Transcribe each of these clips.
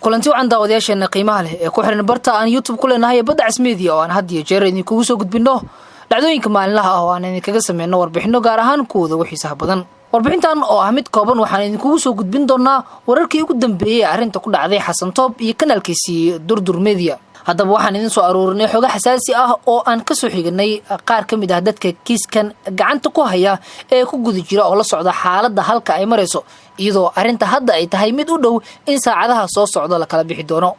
kulanti wacan daawadayaasheena qiimaha leh ee ku xiran barta aan YouTube ku leenahay badda Casmedia oo aan had iyo jeer idinkugu soo gudbino dhacdooyinka maalinlaha ah oo aan idinkaga sameeyno warbixino gaar ahaan kuwada xiisaha badan. warbixintan oo ah mid kooban waxaan idinkugu soo gudbin doonaa wararkii ugu dambeeyay arrinta ku dhacday Xasan Toob iyo kanaalkiisii Durdur Media. haddaba waxaan idin soo aroorinay xogo xasaasi ah oo aan ka soo xignay qaar ka mid ah dadka kiiskan gacanta ku haya ee ku guda jira oo la socda xaaladda halka ay marayso, iyadoo arrinta hadda ay tahay mid u dhow in saacadaha soo socdo la kala bixi doono.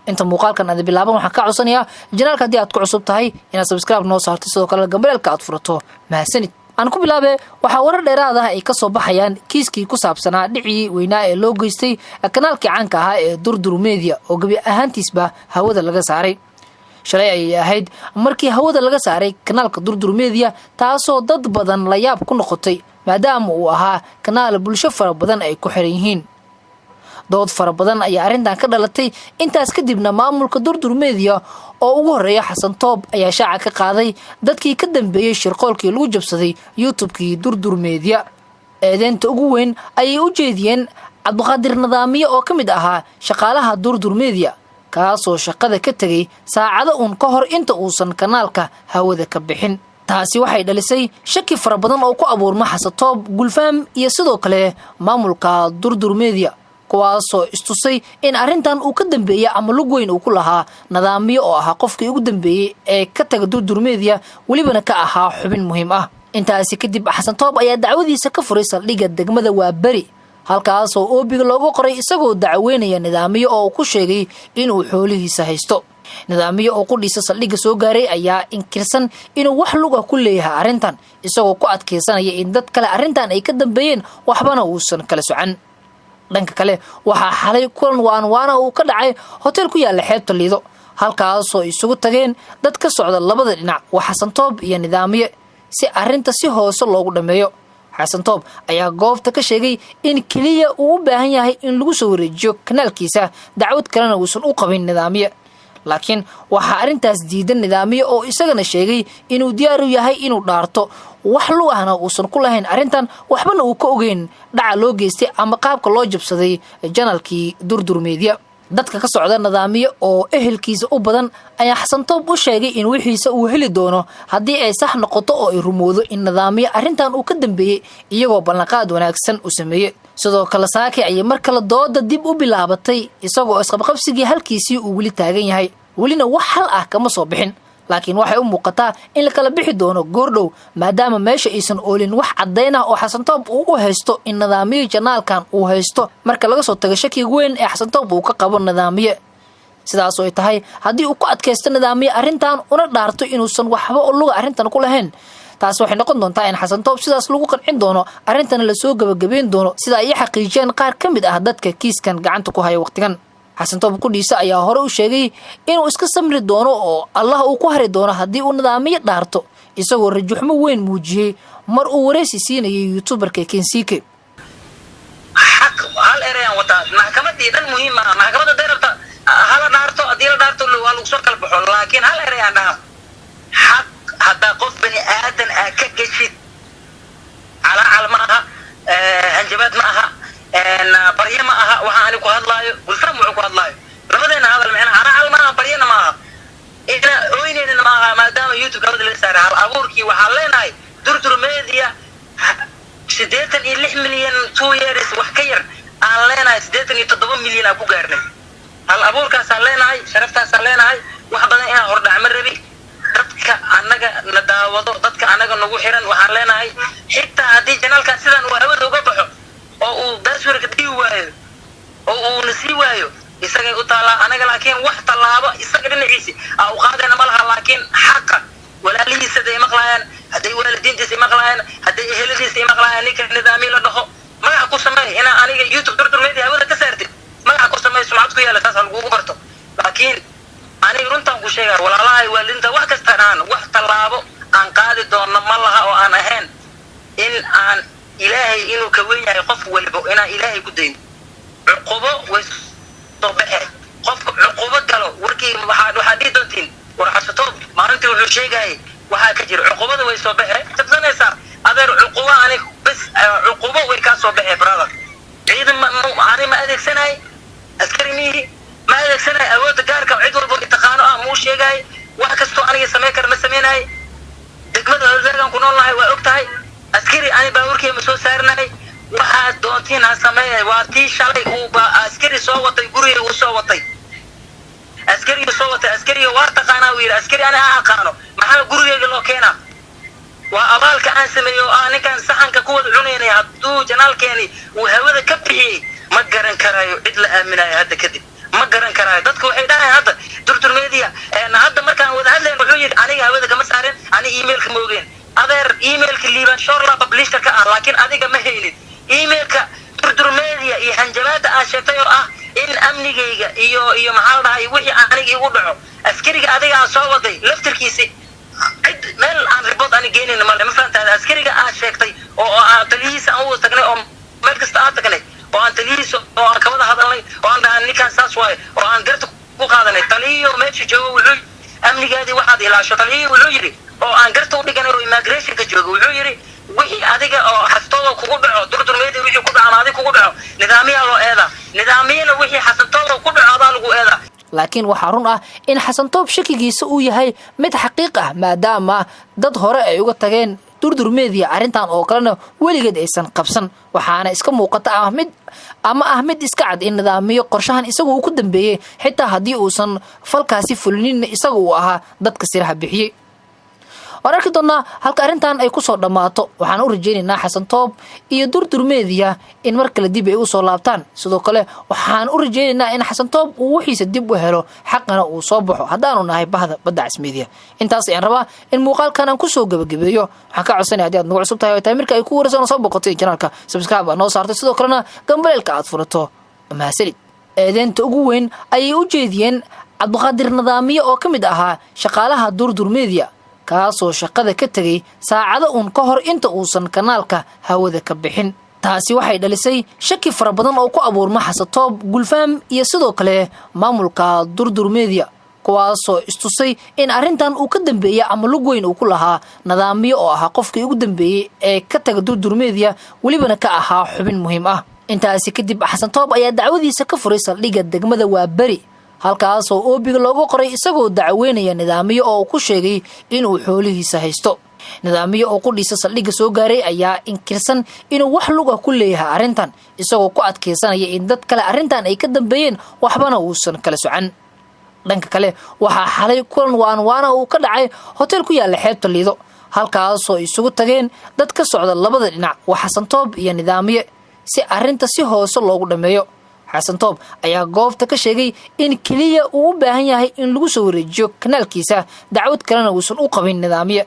inta muuqaalkan aad bilaaban waxaan ka codsanayaa janaalka haddii aad ku cusub tahay inaad subscribe noo saarto sidoo kale gambalelka aad furato. mahadsanid. aan ku bilaabe waxaa warar dheeraad ah ay ka soo baxayaan kiiskii ku saabsanaa dhicii weynaa ee loo geystay kanaalkii caanka ahaa ee Durdur Media oo gabi ahaantiisba hawada laga saaray. shalay ay ahayd markii hawada laga saaray kanaalka Durdur Media, taasoo dad badan la yaab ku noqotay maadaama uu ahaa kanaal bulsho fara badan ay ku xiran yihiin. dood fara badan ayaa arrintan ka dhalatay. intaas kadibna maamulka Durdur Media oo ugu horeeya Xasan Toob ayaa shaaca ka qaaday dadkii ka dambeeyay shirqoolkii lagu jabsaday YouTube-kii Durdur Media. eedeynta ugu weyn ayay u jeediyeen Cabdiqaadir Nidaamiye oo ka mid ahaa shaqaalaha Durdur Media, kaasoo shaqada ka tagay saacado uun ka hor inta uusan kanaalka hawada ka bixin. taasi waxay dhalisay shaki fara badan oo ku abuurma Xasan Toob, Gulfam iyo sidoo kale maamulka Durdur Media, kuwaasoo istusay in arrintan uu ka dambeeyay ama lug weyn uu ku lahaa Nidaamiye oo ahaa qofkii ugu dambeeyay ee ka taga Durdur Media, welibana ka ahaa xubin muhiim ah. intaasi kadib Xasan Toob ayaa dacwadiisa ka furay saldhigga degmada Waaberi, halkaasoo oobiga loogu qoray isagoo dacweynaya Nidaamiye oo ku sheegay inuu xoolihiisa haysto. Nidaamiye oo qudhiisa saldhigga soo gaaray ayaa inkirsan inuu wax lug ah ku leeyahay arrintan, isagoo ku adkeysanaya in dad kale arrintan ay ka dambeeyeen waxbana uusan kala socan. dhanka kale waxaa xalay kulan waana uu ka dhacay hotel ku yaala xeebta Lido, halkaasoo isugu tageen dad ka socda labada dhinac waa Xasan Toob iyo Nidaamiye si arrinta si hoose loogu dhameeyo. Xasan Toob ayaa goobta ka sheegay in kaliya uu u baahan yahay in lagu soo wareejiyo kanaalkiisa, dacwad kalena uusan u qabin Nidaamiye. laakiin waxaa arrintaas diidan Nidaamiye oo isagana sheegay inuu diyaar u yahay inuu dhaarto wax lug ahna uusan ku lahayn arrintan, waxbana uu ka ogeyn dhaca loo geystay ama qaabka loo jabsaday janaalkii Durdur Media. dadka ka socda Nidaamiye oo ehelkiisa u badan ayaa Xasan Toob u sheegay in wixiisa uu heli doono haddii ay sax noqoto oo ay rumowdo in Nidaamiye arrintan uu ka dambeeyay, iyagoo ballanqaad wanaagsan u sameeyay. sidoo kale saaki ayay mar kale dooda dib u bilaabatay, isagoo isqabqabsigii halkiisii uu weli taagan yahay, welina wax hal ah kama soo bixin. laakiin waxay u muuqataa in la kala bixi doono goordhow, maadaama meesha aysan oolin wax caddayn ah oo Xasan Toob uu u haysto in Nidaamiye janaalkan uu haysto marka laga soo tago shakiga weyn ee Xasan Toob uu ka qabo Nidaamiye. sidaas oo ay tahay haddii uu ku adkaysto Nidaamiye arrintan una dhaarto inuusan waxba u luga arrintan ku lahayn, taas waxay noqon doontaa in Xasan Toob sidaas lagu qancin doono, arrintana la soo gabagabeyn doono sida ay xaqiijiyeen qaar ka mid ah dadka kiiskan gacanta ku haya waqtigan. Xasan Toob qudhiisa ayaa hore u sheegay inuu iska samri doono oo Allah uu ku hari doono haddii uu Nidaamiye dhaarto, isagoo rajuxmo weyn muujiyay mar uu wareysi siinayay YouTuberka Kensike. حق هل إيران وتا محكمة ديدن مهمة محكمة ديرتا هل دارتو أديل دارتو لو هل وصل كالبحول، لكن هل إيران ده حق هذا قف بني آدم أكجشيد على معها أنجبت معها أن بريه معها وحالك وهالله والفرم وعك وهالله رفضنا هذا المعنى أنا على معها برينا معها إحنا وينين معها ما دام يوتيوب كذا اللي صار على أبوركي وحالنا Durdur Media 86 milyan 2 years wax ka yar aan leenahay 87 milyan aan ku gaarnay. hal abuurkaas aan leenahay, sharaftaas aan leenahay, wax badan inaan hordhac ma rabi. dadka anaga la daawado, dadka anaga nagu xiran waxaan leenahay xitaa haddii janaalkaas sidan uu hawada uga baxo oo uu daaswarka dhigi waayo oo uu nasi waayo isagay u taalaa anaga, laakiin wax tallaabo isaga dhinaciisi aa u qaadayna ma laha. laakiin xaqa walaalihiisa day maqlayaan, hadday waalidiintiisa maqlayaan, hadday eheladiisa maqlayaan, ninka Nidaamiye la dhaho magaca ku sameey inaa aniga YouTube Durdur Media hawada ka saartay magaca ku sameey sumcad ku yeela taas lagugu barto. laakiin aniga runtaan ku sheegay walaalahay waalidiinta wax kasta aan wax tallaabo aan qaadi doono ma laha oo aan ahayn in aan ilaahay inuu ka weyn yahay qof walba inaan ilaahay ku dayn cuqubo way soo baxay qofka cuqubo galo warkii waxaa dhii doontiin war Xasan Toob maalintii wuxuu sheegay waxaa ka jira cuqubada way soo baxay tabsanaysa adeer cuqubo aniga bas cuqubo way ka soo baxay brother ciidan ma adeegsanay askari mihi adeegsanay awoodda gaarka cid walba taqaano ah muu sheegay wax kastoo aniga sameyn kara ma sameynay degmada Hawlzaagan ku noolnahay waa ogtahay askari ani baaburkii ma soo saarnay waxa doontiin ha sameeyay waa tii shalay uu ba askari soo watay guriga uu soo watay askari waa taqaanaa wiil askari ana aqaano maxaa guriga loo keenaa waa abaalka aan sameeyo ninkan saxanka ku wada cuneynay hadduu janaalkeeni uu hawada ka bixiyay ma garan karayo cid la aaminayo hadda kadib ma garan karayo dadku waxay dhahay hadda durdur media hadda markaan wada hadlayn wuxuu yiri aniga hawada kama saarin ani emailka ma ogeen adeer emailka liiban shorla publisher ka laakiin adiga ma helin emailka durdur media iyo hanjabaada aan sheegtay oo in amnigayga iyo maxaa dhahay wixii aniga igu dhaco askariga adiga aan soo waday laftirkiisa meel aan report ani geenin ma fahantaa askariga aan sheegtay oo aan talihiisa aan u tagnay oo meel kasta aan tagnay oo aan talihiisa oo aan ka wada hadalnay oo aan dhahan ninkan saas waay oo aan garta ku qaadanay taliyo meesha joogo wuxuu amnigaadii waxaad ilaasho taliyo wuxuu yiri oo aan garta u dhiganay oo immigration ka joogo wuxuu yiri wixii adiga oo xastooda kugu dhaco durdurmeedii wixii ku dhaco adiga kugu dhaco nidaamiya loo eedaa nidaamiyana wixii xasantooda ku dhaco adaa lagu eedaa laakiin waxaa run ah in xasan toob shakigiisa uu yahay mid xaqiiq ah maadaama dad hore ay uga tageen durdur media arrintan oo kalena weligeed aysan qabsan waxaana iska muuqata mid iska cad in nidaamiyo qorshahan isagu uu ku dambeeyey xitaa haddii uusan falkaasi fulinin isaga uu ahaa dadka siraha bixiyey waan arki doonaa halka arrintan ay kusoo dhammaato waxaan u rajaynaynaa xasan toob iyo durdur media in mar kale dib ay u soo laabtaan sidoo kale waxaan u rajaynaynaa in xasan toob uu wixiisa dib u helo xaqana uu soo baxo haddaanu nahay bahda baddacs media intaas ayaan rabaa in muuqaalkan aan kusoo gabagabeeyo waxaan ka codsanaya haddii aad nagu cusub tahay oo tahay marka ay ku waraysan oo soo boqotay janaalka subscribe aad noo saartay sidoo kalena gambaleelka aad furato mahadsanid eedeynta ugu weyn ayay u jeediyeen cabdiqaadir nidaamiye oo ka mid ahaa shaqaalaha durdur media kaasoo shaqada ka tegay saacado uun ka hor inta uusan kanaalka hawada ka bixin taasi waxay dhalisay shaki fara badan oo ku abuurma xasan toob gulfaam iyo sidoo kale maamulka durdur media kuwaasoo istusay in arrintan uu ka dambeeyay ama lug weyn uu ku lahaa nidaamiyo oo ahaa qofkii ugu dambeeyey ee ka taga durdur media welibana ka ahaa xubin muhiim ah intaasi kadib xasan toob ayaa dacwadiisa ka furay saldhigga degmada Waaberi halkaasoo oobiga loogu qoray isagoo dacweynaya nidaamiyo oo ku sheegay inuu xoolihiisa haysto nidaamiyo oo qudhiisa saldhigga soo gaaray ayaa inkirsan inuu wax lug ah ku leeyahay arrintan isagoo ku adkeysanaya in dad kale arrintan ay ka dambeeyeen waxbana uusan kala socan dhanka kale waxaa xalay kulan waana uu ka dhacay hotel ku yaala xeebta Liido halkaasoo isugu tageen dad ka socda labada dhinac waa xasan toob iyo nidaamiye si arrinta si hoose loogu dhameeyo xasan toob ayaa goobta ka sheegay in kaliya uu u baahan yahay in lagu soo wareejiyo kanaalkiisa dacwad kalena uusan u qabin nidaamiye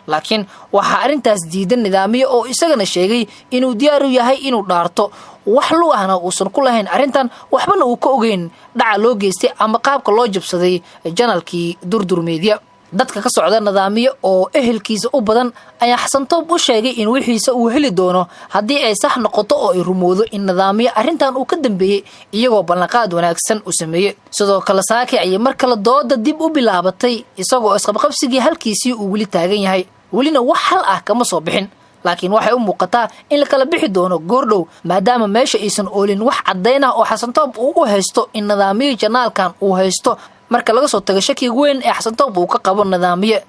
laakiin waxaa arrintaas diidan nidaamiye oo isagana sheegay inuu diyaar u yahay inuu dhaarto wax lug ahna uusan ku lahayn arrintan waxbana uu ka ogeyn dhaca loo geystay ama qaabka loo jabsaday janaalkii durdur media dadka ka socda nidaamiye oo ehelkiisa u badan ayaa xasan toob u sheegay in wixiisa uu heli doono haddii ay sax noqoto oo ay rumoodo in nidaamiye arrintan uu ka dambeeyey iyagoo ballanqaad wanaagsan u sameeyey sidoo kale saaki ayay mar kale dooda dib u bilaabatay isagoo isqabqabsigii halkiisii uu weli taagan yahay welina wax hal ah kama soo bixin laakiin waxay u muuqataa in la kala bixi doono goordhow maadaama meesha aysan oolin wax caddayn ah oo xasan toob uu u haysto in nidaamiye janaalkan uu haysto marka laga soo tago shakiga weyn ee xasan toob uu ka qabo nidaamiye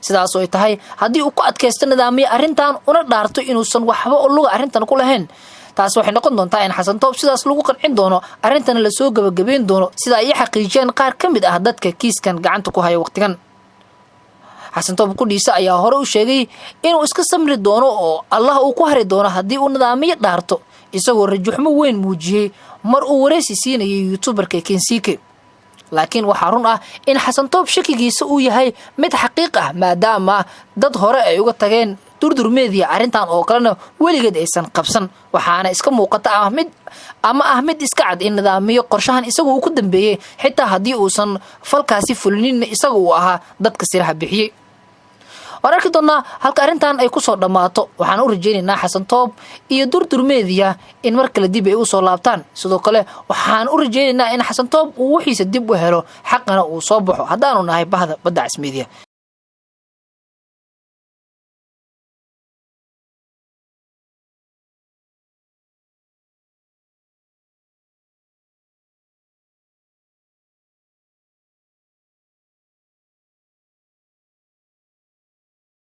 sidaas oo ay tahay haddii uu ku adkaysto nidaamiye arrintan una dhaarto inuusan waxba oo luga arrintan ku lahayn taas waxay noqon doontaa in xasan toob sidaas lagu qancin doono arrintana la soo gabagabeyn doono sida ay xaqiijiyeen qaar ka mid ah dadka kiiskan gacanta ku haya waqtigan xasan toob qudhiisa ayaa hore u sheegay inuu iska samri doono oo Allah uu ku hari doono haddii uu nidaamiye dhaarto isagoo rajuxmo weyn muujiyey mar uu wareysi siinayay youtuberka Kensiike laakiin waxaa run ah in xasan toob shakigiisa uu yahay mid xaqiiq ah maadaama dad hore ay uga tageen durdur media arrintan oo kalena weligeed aysan qabsan waxaana iska muuqata mid iska cad in nidaamiyo qorshahan isagu uu ku dambeeyey xitaa haddii uusan falkaasi fulinin isaga uu ahaa dadka siraha bixiyey waan arki doonaa halka arrintan ay kusoo dhammaato waxaan u rajaynaynaa xasan toob iyo durdur media in mar kale dib ay u soo laabtaan sidoo kale waxaan u rajaynaynaa in xasan toob uu wixiisa dib u helo xaqana uu soo baxo haddaanu nahay bahda baddacs media